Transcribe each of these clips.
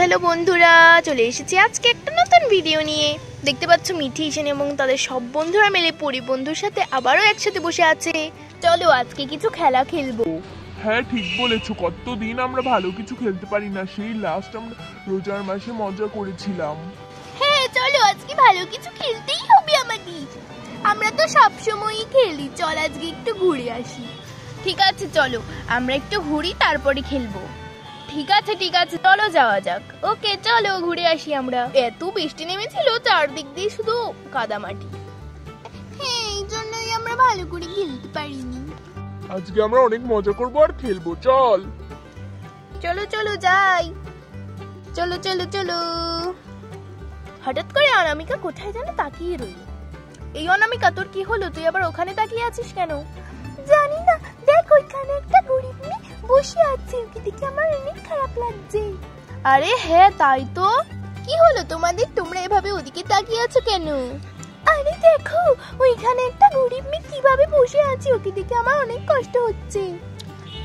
Hello বন্ধুরা, চলে এসেছি আজকে একটা নতুন ভিডিও নিয়ে। দেখতে পাচ্ছ মিঠি, ঈশান এবং তাদের সব বন্ধুরা মিলে পরি বন্ধুর সাথে আবারও একসাথে বসে আছে। চলো আজকে কিছু খেলা খেলবো। হ্যাঁ ঠিক বলেছো, কতদিন আমরা ভালো কিছু খেলতে পারি না। সেই লাস্ট আমরা রোজার মাসে মজা করেছিলাম। হ্যাঁ চলো আজকে ভালো কিছু খেলতেই হবে আমাদের। আমরা তো সবসময়ই খেলি, চল আজকে একটু ঘুরে আসি। ঠিক আছে চলো আমরা একটু ঘুরি তারপরে খেলবো। ঠিক আছে চলো যাওয়া যাক। ওকে চলো ঘুরে আসি আমরা। এত বৃষ্টি নেমেছিল, চারদিক দিয়ে শুধু কাদামাটি। হ্যাঁ এই জন্যই আমরা ভালো করে খেলতে পারিনি। আজকে আমরা অনেক মজা করবো আর খেলবো, চল চলো চলো যাই। চলো চলো চলো। হঠাৎ করে অনামিকা কোথায় যেন তাকিয়ে রইল। এই অনামিকা তোর কি হলো? তুই আবার ওখানে তাকিয়ে আছিস কেন? জানি না, দেখ ওইখানে একটা গরিব মেয়ে বসে আছে, ওকে দেখে আমার অনেক খারাপ লাগছে। আরে হ্যাঁ তাই তো। কি হলো তোমাদের? তোমরা এভাবে ওদিকে তাকিয়ে আছো কেন? আরে দেখো ওইখানে একটা গরিব মেয়ে কিভাবে বসে আছে, ওকে দেখে আমার অনেক কষ্ট হচ্ছে।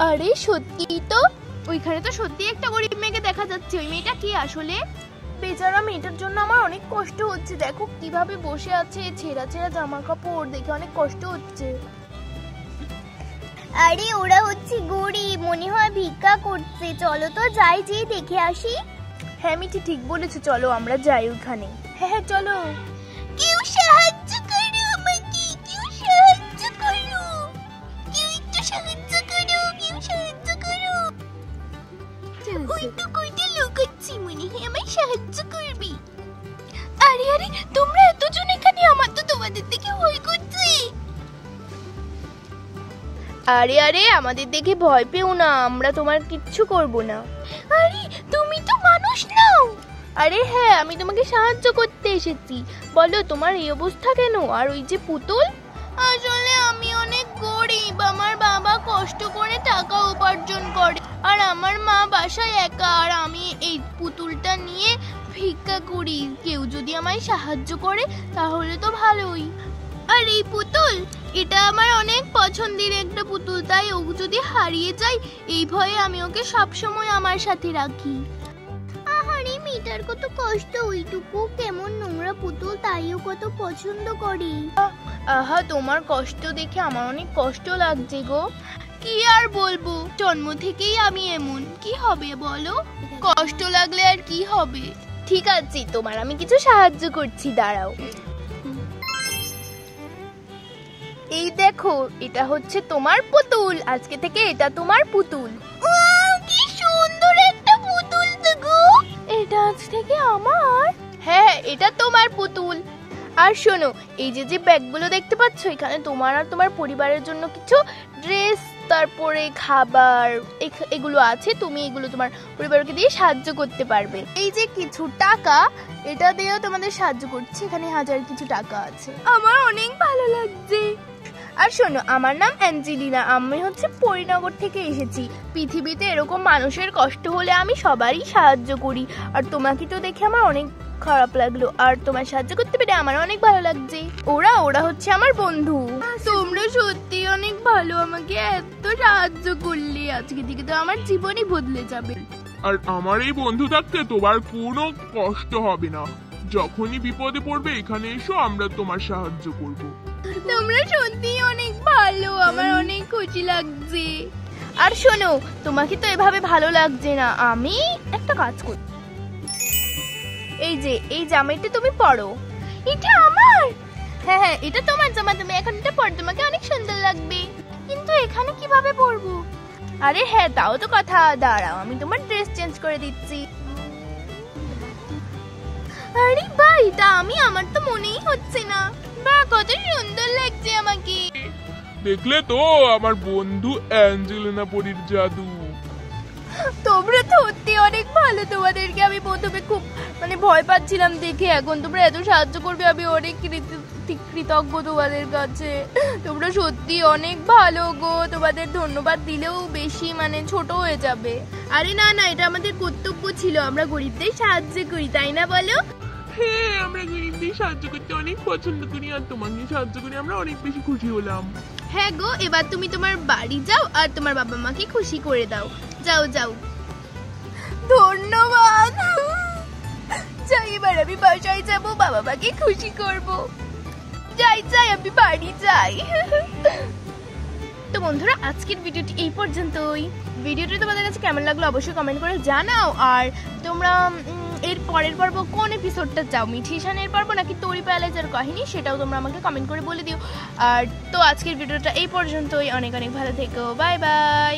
আরে সত্যি তো, ওইখানে তো সত্যি একটা গরিব মেয়েকে দেখা যাচ্ছে। ওই মেয়েটা কি আসলে? বেচারা মেয়েটার জন্য আমার অনেক কষ্ট হচ্ছে। দেখো কিভাবে বসে আছে, ছেঁড়া ছেঁড়া জামা কাপড়, দেখে অনেক কষ্ট হচ্ছে। আরে ওরা হচ্ছে গরিব, মনে হয় ভিক্ষা করছে। চলো তো যাই, যেয়ে দেখে আসি। হ্যাঁ মিঠি ঠিক বলেছো, চলো আমরা যাই ওখানে। হ্যাঁ চলো। কেউ সাহায্য করো আমাকে, কেউ সাহায্য করো, কেউ একটু সাহায্য করো, কেউ সাহায্য করো। ওই তো কয়টা লোক আছে, মনে হয় আমায় সাহায্য করবে। আরে আরে তোমরা এতজন এখানে, আমার তো তোমাদের দেখে ভয় করছে। আরে আরে আমাদের দেখে ভয় পেও না, আমরা তোমার কিচ্ছু করব না। আরে তুমি তো মানুষ নাও। আরে হ্যাঁ আমি তোমাকে সাহায্য করতে এসেছি। বলো তোমার এই অবস্থা কেন? আর ওই যে পুতুল? আসলে আমি অনেক গরিব, আমার বাবা কষ্ট করে টাকা উপার্জন করে, আর আমার মা বাসায় একা, আর আমি এই পুতুলটা নিয়ে ভিক্ষা করি। কেউ যদি আমায় সাহায্য করে তাহলে তো ভালোই। আর এই পুতুল, এটা আমার অনেক পছন্দের একটা পুতুল, তাই ও যদি হারিয়ে যায় এই ভয়ে আমি ওকে সবসময় আমার সাথে রাখি। আহারে মেয়েটার কত কষ্ট, ওইটুকু কেমন নোংরা পুতুল তাইও কত পছন্দ করে। আহা তোমার কষ্ট দেখে আমার অনেক কষ্ট লাগছে গো। কি আর বলবো, জন্ম থেকেই আমি এমন, কি হবে বলো? কষ্ট লাগলে আর কি হবে। ঠিক আছে তোমার আমি কিছু সাহায্য করছি, দাঁড়াও। এই দেখো এটা হচ্ছে তোমার পুতুল, আজকে থেকে এটা তোমার পুতুল। কি সুন্দর একটা পুতুল তো গো। এটা আজ থেকে আমার? হ্যাঁ এটা তোমার পুতুল। আর শোনো, এই যে যে ব্যাগগুলো দেখতে পাচ্ছ, এখানে তোমার আর তোমার পরিবারের জন্য কিছু ড্রেস, তারপরে খাবার এগুলো আছে। তুমি এগুলো তোমার পরিবারকে দিয়ে সাহায্য করতে পারবে। এই যে কিছু টাকা, এটা দিয়েও তোমাদের সাহায্য করছি। এখানে হাজার কিছু টাকা আছে। আমার অনেক ভালো লাগছে। আর শোনো, আমার নাম অ্যাঞ্জেলিনা, আমি হচ্ছে পরিনগর থেকে এসেছি। পৃথিবীতে এরকম মানুষের কষ্ট হলে আমি সবারই সাহায্য করি। আর তোমাকে তো দেখে আমার অনেক খারাপ লাগলো, আর তোমার সাহায্য করতে পেরে আমার অনেক ভালো লাগছে। ওরা হচ্ছে আমার বন্ধু। তোমরা সত্যি অনেক ভালো, আমাকে এত সাহায্য করলে। আজকে থেকে তো আমার জীবনই বদলে যাবে। আর আমার এই বন্ধু থাকতে তোমার কোনো কষ্ট হবে না। যখনই বিপদে পড়বে এখানে এসো, আমরা তোমার সাহায্য করব। তোমরা সত্যি অনেক ভালো, আমার অনেক খুশি লাগছে। আর শোনো, তোমাকে তো এভাবে ভালো লাগছে না, আমি একটা কাজ করি। এই যে এই জামাটা তুমি পরো। এটা আমার? হ্যাঁ হ্যাঁ এটা তোমার জামা, তুমি এখন এটা পরো, তোমাকে অনেক সুন্দর লাগবে। কিন্তু এখানে কিভাবে পরবো? আরে হ্যাঁ তাও তো কথা, দাঁড়াও আমি তোমার ড্রেস চেঞ্জ করে দিচ্ছি। আরে বাহ, এটা আমি, আমার তো মনেই হচ্ছে না। বাহ কত সুন্দর লাগছে আমাকে। দেখলে তো আমার বন্ধু অ্যাঞ্জেলিনা পরির জাদু। তোমরা তো সত্যি অনেক ভালো। তোমাদেরকে আমি প্রথমে খুব ভয় পাচ্ছিলাম দেখে, এখন তোমরা এত সাহায্য করবে আমি অনেক কৃতজ্ঞ তোমাদের কাছে। তোমরা সত্যি অনেক ভালো গো, তোমাদের ধন্যবাদ দিলেও বেশি ছোট হয়ে যাবে। আরে না না, এটা আমাদের কর্তব্য ছিল, আমরা গরিবদের সাহায্য করি, তাই না বলো? হ্যাঁ আমরা গরিবদের সাহায্য করতে অনেক পছন্দ করি, আর তোমাকে সাহায্য করে আমরা অনেক বেশি খুশি হলাম। হ্যাঁ গো, এবার তুমি তোমার বাড়ি যাও আর তোমার বাবা মাকে খুশি করে দাও। যাও যাও। ধন্যবাদ। আমি বাসায় যাবো, বাবা মাকে খুশি করব। যাই যাই, আমি বাড়ি যাই। তো বন্ধুরা, আজকের ভিডিওটি এই পর্যন্তই। ভিডিওটি তোমাদের কাছে কেমন লাগলো অবশ্যই কমেন্ট করে জানাও। আর তোমরা এর পরের পর্ব কোন এপিসোডটা চাও, মিঠি ঈশানের পর্ব নাকি তরি প্যালেজের কাহিনী, সেটাও তোমরা আমাকে কমেন্ট করে বলে দিও। আর তো আজকের ভিডিওটা এই পর্যন্তই। অনেক অনেক ভালো থেকো, বাই বাই।